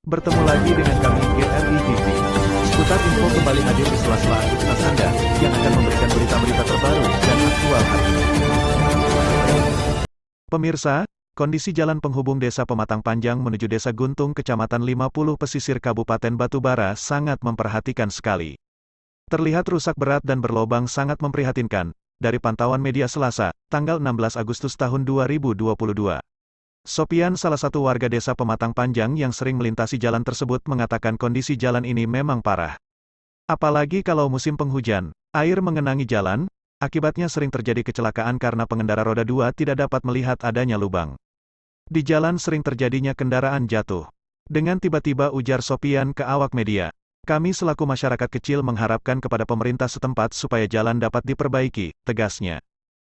Bertemu lagi dengan kami GRI TV. Seputar info kembali hadir di sela-sela aktivitas Anda, yang akan memberikan berita-berita terbaru dan aktual hari ini. Pemirsa, kondisi jalan penghubung Desa Pematang Panjang menuju Desa Guntung Kecamatan 50 Pesisir Kabupaten Batubara sangat memperhatikan sekali. Terlihat rusak berat dan berlobang sangat memprihatinkan, dari pantauan media Selasa, tanggal 16 Agustus tahun 2022. Sopian, salah satu warga Desa Pematang Panjang yang sering melintasi jalan tersebut, mengatakan kondisi jalan ini memang parah. Apalagi kalau musim penghujan, air mengenangi jalan, akibatnya sering terjadi kecelakaan karena pengendara roda 2 tidak dapat melihat adanya lubang. Di jalan sering terjadinya kendaraan jatuh. Dengan tiba-tiba, ujar Sopian ke awak media, "Kami selaku masyarakat kecil mengharapkan kepada pemerintah setempat supaya jalan dapat diperbaiki," tegasnya.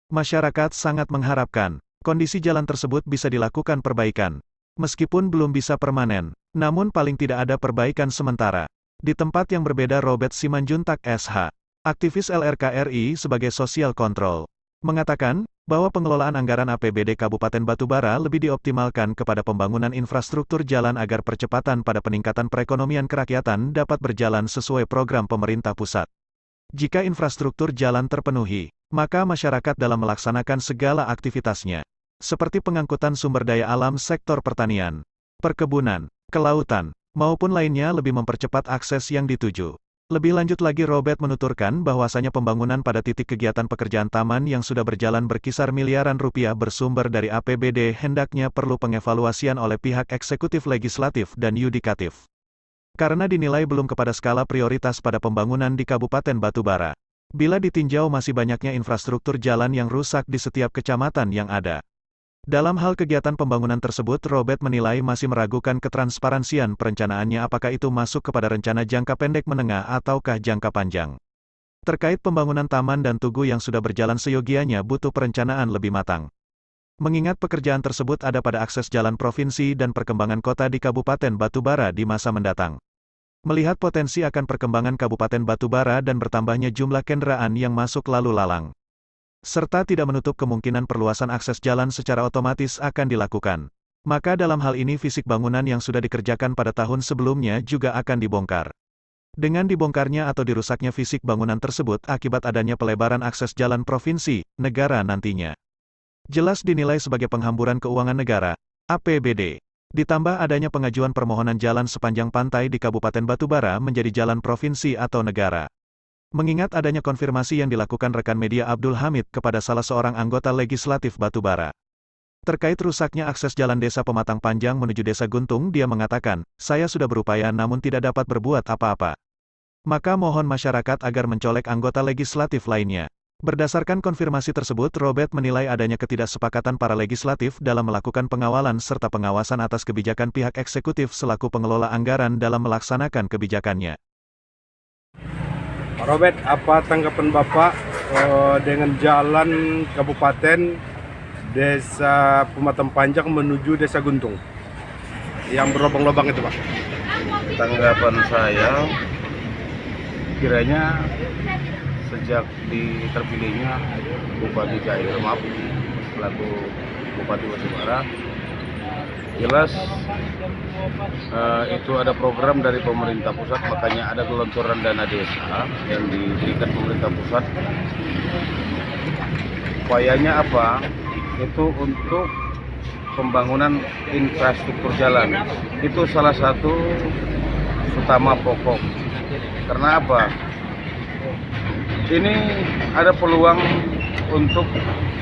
Masyarakat sangat mengharapkan kondisi jalan tersebut bisa dilakukan perbaikan. Meskipun belum bisa permanen, namun paling tidak ada perbaikan sementara. Di tempat yang berbeda, Robert Simanjuntak SH, aktivis LRKRI sebagai Social Control, mengatakan bahwa pengelolaan anggaran APBD Kabupaten Batubara lebih dioptimalkan kepada pembangunan infrastruktur jalan agar percepatan pada peningkatan perekonomian kerakyatan dapat berjalan sesuai program pemerintah pusat. Jika infrastruktur jalan terpenuhi, maka masyarakat dalam melaksanakan segala aktivitasnya, seperti pengangkutan sumber daya alam sektor pertanian, perkebunan, kelautan, maupun lainnya, lebih mempercepat akses yang dituju. Lebih lanjut lagi, Robert menuturkan bahwasanya pembangunan pada titik kegiatan pekerjaan taman yang sudah berjalan berkisar miliaran rupiah bersumber dari APBD hendaknya perlu pengevaluasian oleh pihak eksekutif, legislatif, dan yudikatif. Karena dinilai belum kepada skala prioritas pada pembangunan di Kabupaten Batubara. Bila ditinjau masih banyaknya infrastruktur jalan yang rusak di setiap kecamatan yang ada. Dalam hal kegiatan pembangunan tersebut, Robert menilai masih meragukan ketransparansian perencanaannya, apakah itu masuk kepada rencana jangka pendek, menengah, ataukah jangka panjang. Terkait pembangunan taman dan tugu yang sudah berjalan seyogianya butuh perencanaan lebih matang. Mengingat pekerjaan tersebut ada pada akses jalan provinsi dan perkembangan kota di Kabupaten Batubara di masa mendatang. Melihat potensi akan perkembangan Kabupaten Batubara dan bertambahnya jumlah kendaraan yang masuk lalu lalang, serta tidak menutup kemungkinan perluasan akses jalan secara otomatis akan dilakukan, maka dalam hal ini fisik bangunan yang sudah dikerjakan pada tahun sebelumnya juga akan dibongkar. Dengan dibongkarnya atau dirusaknya fisik bangunan tersebut akibat adanya pelebaran akses jalan provinsi, negara nantinya, jelas dinilai sebagai penghamburan keuangan negara, APBD. Ditambah adanya pengajuan permohonan jalan sepanjang pantai di Kabupaten Batubara menjadi jalan provinsi atau negara. Mengingat adanya konfirmasi yang dilakukan rekan media Abdul Hamid kepada salah seorang anggota legislatif Batubara terkait rusaknya akses jalan Desa Pematang Panjang menuju Desa Guntung, dia mengatakan, "Saya sudah berupaya namun tidak dapat berbuat apa-apa. Maka mohon masyarakat agar mencolek anggota legislatif lainnya." Berdasarkan konfirmasi tersebut, Robert menilai adanya ketidaksepakatan para legislatif dalam melakukan pengawalan serta pengawasan atas kebijakan pihak eksekutif selaku pengelola anggaran dalam melaksanakan kebijakannya. Pak Robert, apa tanggapan Bapak dengan jalan Kabupaten Desa Pematang Panjang menuju Desa Guntung yang berlobang-lobang itu, Pak? Tanggapan saya, kiranya sejak terpilihnya Bupati Cair selaku Bupati Batubara, jelas itu ada program dari pemerintah pusat, makanya ada gelontoran dana desa yang diberikan pemerintah pusat. Upayanya apa? Itu untuk pembangunan infrastruktur jalan. Itu salah satu utama pokok. Karena apa? Ini ada peluang untuk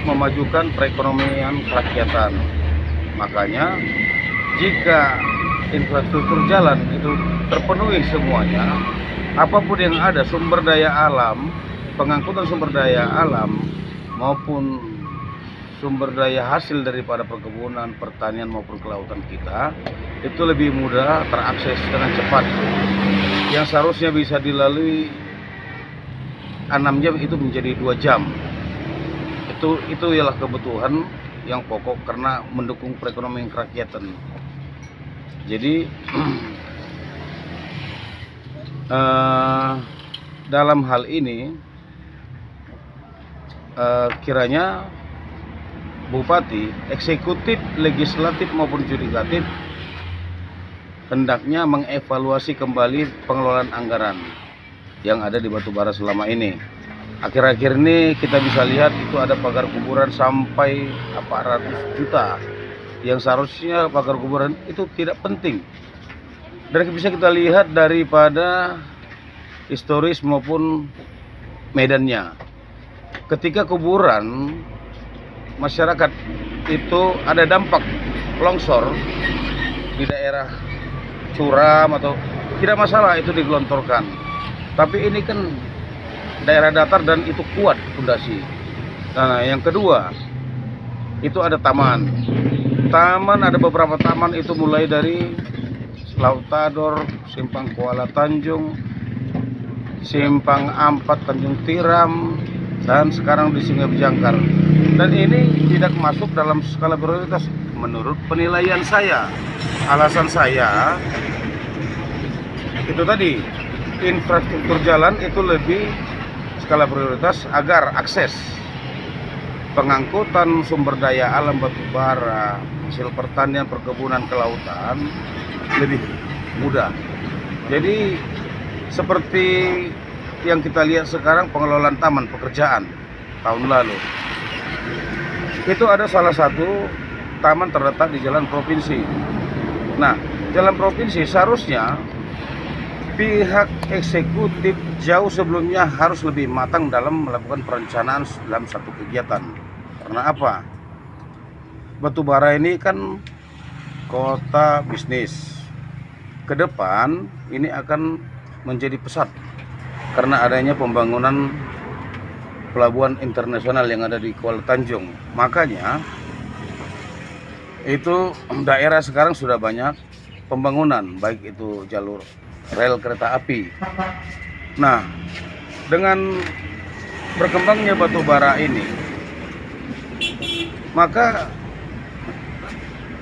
memajukan perekonomian kerakyatan. Makanya jika infrastruktur jalan itu terpenuhi semuanya, apapun yang ada, sumber daya alam, pengangkutan sumber daya alam maupun sumber daya hasil daripada perkebunan, pertanian maupun kelautan kita, itu lebih mudah terakses dengan cepat. Yang seharusnya bisa dilalui 6 jam itu menjadi 2 jam. Itu ialah kebutuhan yang pokok karena mendukung perekonomian kerakyatan. Jadi dalam hal ini kiranya Bupati, eksekutif, legislatif maupun yudikatif hendaknya mengevaluasi kembali pengelolaan anggaran yang ada di Batubara selama ini. Akhir-akhir ini kita bisa lihat itu ada pagar kuburan sampai 400 juta, yang seharusnya pagar kuburan itu tidak penting. Dan bisa kita lihat daripada historis maupun medannya. Ketika kuburan, masyarakat itu ada dampak longsor di daerah curam atau tidak masalah itu digelontorkan. Tapi ini kan daerah datar dan itu kuat fondasi. Nah, yang kedua itu ada taman. Taman ada beberapa taman itu mulai dari Lautador, Simpang Kuala Tanjung, Simpang Ampat Tanjung Tiram, dan sekarang di Singa Jangkar. Dan ini tidak masuk dalam skala prioritas menurut penilaian saya. Alasan saya itu tadi, infrastruktur jalan itu lebih skala prioritas agar akses pengangkutan sumber daya alam batubara, hasil pertanian, perkebunan, kelautan lebih mudah. Jadi seperti yang kita lihat sekarang pengelolaan taman pekerjaan tahun lalu, itu ada salah satu taman terletak di jalan provinsi. Nah, jalan provinsi seharusnya pihak eksekutif jauh sebelumnya harus lebih matang dalam melakukan perencanaan dalam satu kegiatan. Karena apa? Batubara ini kan kota bisnis. Ke depan ini akan menjadi pesat karena adanya pembangunan pelabuhan internasional yang ada di Kuala Tanjung. Makanya itu daerah sekarang sudah banyak pembangunan, baik itu jalur rel kereta api. Nah, dengan berkembangnya batubara ini, maka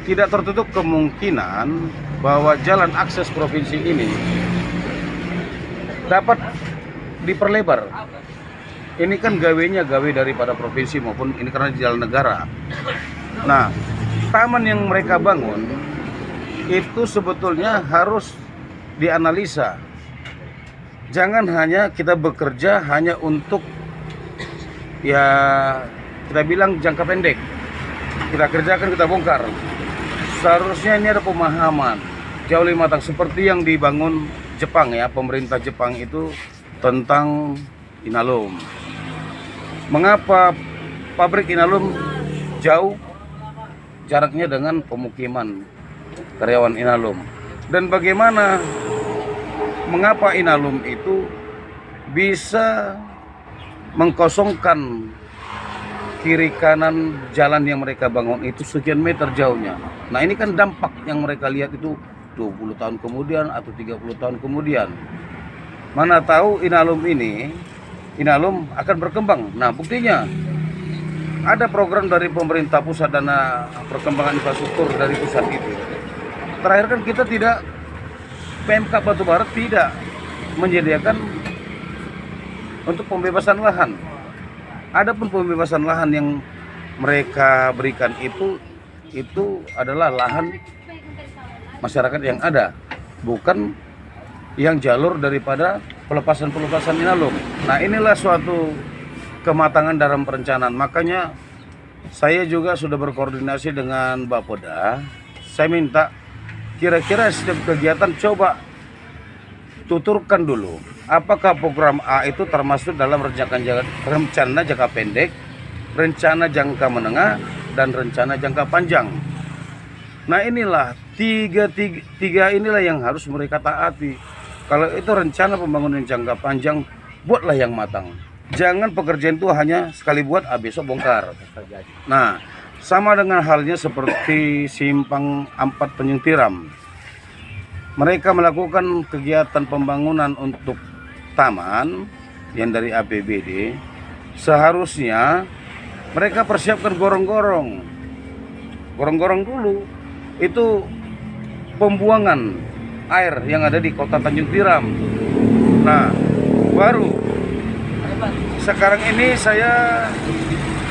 tidak tertutup kemungkinan bahwa jalan akses provinsi ini dapat diperlebar. Ini kan gawenya gawe daripada provinsi maupun ini karena di jalan negara. Nah, taman yang mereka bangun itu sebetulnya harus dianalisa. Jangan hanya kita bekerja hanya untuk ya kita bilang jangka pendek. Kita kerjakan, kita bongkar. Seharusnya ini ada pemahaman jauh lebih matang seperti yang dibangun Jepang ya, pemerintah Jepang itu tentang Inalum. Mengapa pabrik Inalum jauh jaraknya dengan pemukiman karyawan Inalum? Dan bagaimana mengapa Inalum itu bisa mengkosongkan kiri kanan jalan yang mereka bangun itu sekian meter jauhnya. Nah, ini kan dampak yang mereka lihat itu 20 tahun kemudian atau 30 tahun kemudian. Mana tahu Inalum akan berkembang. Nah, buktinya ada program dari pemerintah pusat, dana perkembangan infrastruktur dari pusat itu. Terakhir kan kita tidak, PMK Batubara tidak menyediakan untuk pembebasan lahan. Adapun pembebasan lahan yang mereka berikan itu adalah lahan masyarakat yang ada, bukan yang jalur daripada pelepasan Inalum. Nah, inilah suatu kematangan dalam perencanaan. Makanya saya juga sudah berkoordinasi dengan Bapeda. Saya minta kira-kira setiap kegiatan coba tuturkan dulu apakah program A itu termasuk dalam rencana jangka pendek, rencana jangka menengah, dan rencana jangka panjang. Nah, inilah tiga inilah yang harus mereka taati. Kalau itu rencana pembangunan jangka panjang, buatlah yang matang. Jangan pekerjaan itu hanya sekali buat, besok bongkar. Nah, sama dengan halnya seperti Simpang Ampat Tanjung Tiram. Mereka melakukan kegiatan pembangunan untuk taman yang dari APBD. Seharusnya mereka persiapkan gorong-gorong dulu. Itu pembuangan air yang ada di kota Tanjung Tiram. Nah, baru sekarang ini saya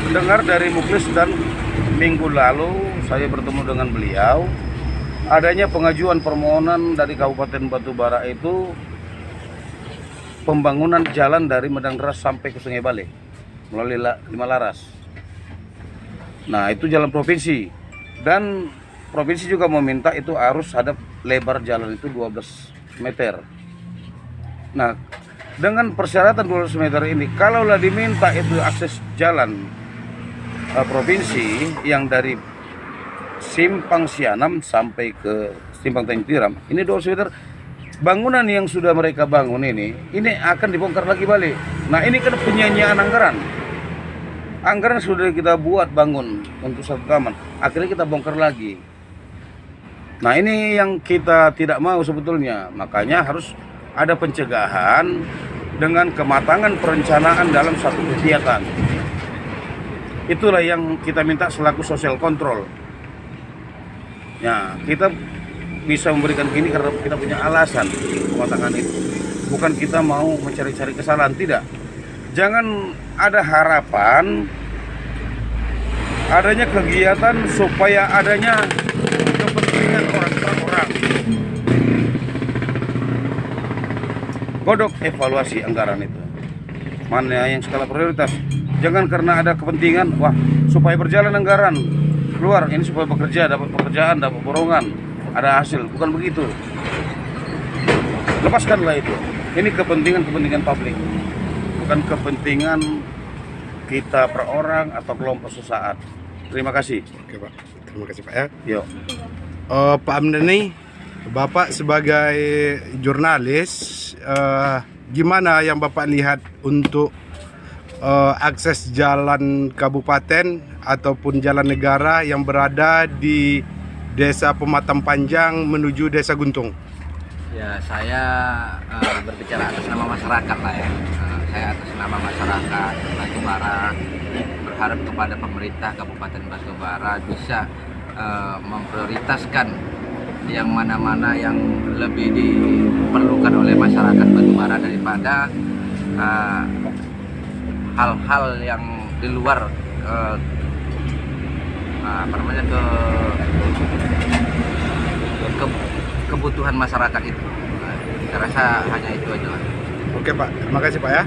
dengar dari Muklis dan minggu lalu saya bertemu dengan beliau. adanya pengajuan permohonan dari Kabupaten Batubara itu pembangunan jalan dari Medang Deras sampai ke Sungai Bale melalui Lima Laras. Nah, itu jalan provinsi, dan provinsi juga meminta itu harus ada lebar jalan itu 12 meter. Nah, dengan persyaratan 12 meter ini, kalaulah diminta itu akses jalan provinsi yang dari Simpang Sianam sampai ke Simpang Tanjung Tiram, ini 12 meter, bangunan yang sudah mereka bangun ini akan dibongkar lagi balik. Nah, ini kan penyanyian anggaran. Anggaran sudah kita buat bangun untuk satu taman, akhirnya kita bongkar lagi. Nah, ini yang kita tidak mau sebetulnya. Makanya harus ada pencegahan dengan kematangan perencanaan dalam satu kegiatan. Itulah yang kita minta selaku social control. Ya, kita bisa memberikan gini karena kita punya alasan kematangan itu. Bukan kita mau mencari-cari kesalahan, tidak. Jangan ada harapan adanya kegiatan supaya adanya kepentingan orang. Godok evaluasi anggaran itu. Mana yang skala prioritas. Jangan karena ada kepentingan, wah, supaya berjalan anggaran keluar, ini supaya bekerja, dapat pekerjaan, dapat borongan, ada hasil. Bukan begitu. Lepaskanlah itu. Ini kepentingan publik. Bukan kepentingan kita per orang atau kelompok sesaat. Terima kasih. Oke Pak, terima kasih Pak ya. Yuk. Pak Hamdani, Bapak sebagai jurnalis, gimana yang Bapak lihat untuk akses jalan kabupaten ataupun jalan negara yang berada di Desa Pematang Panjang menuju Desa Guntung? Ya, saya berbicara atas nama masyarakat lah ya. Saya atas nama masyarakat Batubara berharap kepada pemerintah Kabupaten Batubara bisa memprioritaskan yang mana-mana yang lebih diperlukan oleh masyarakat Batubara daripada hal-hal yang di luar kebutuhan masyarakat itu. Saya rasa hanya itu aja. Oke Pak, terima kasih Pak ya.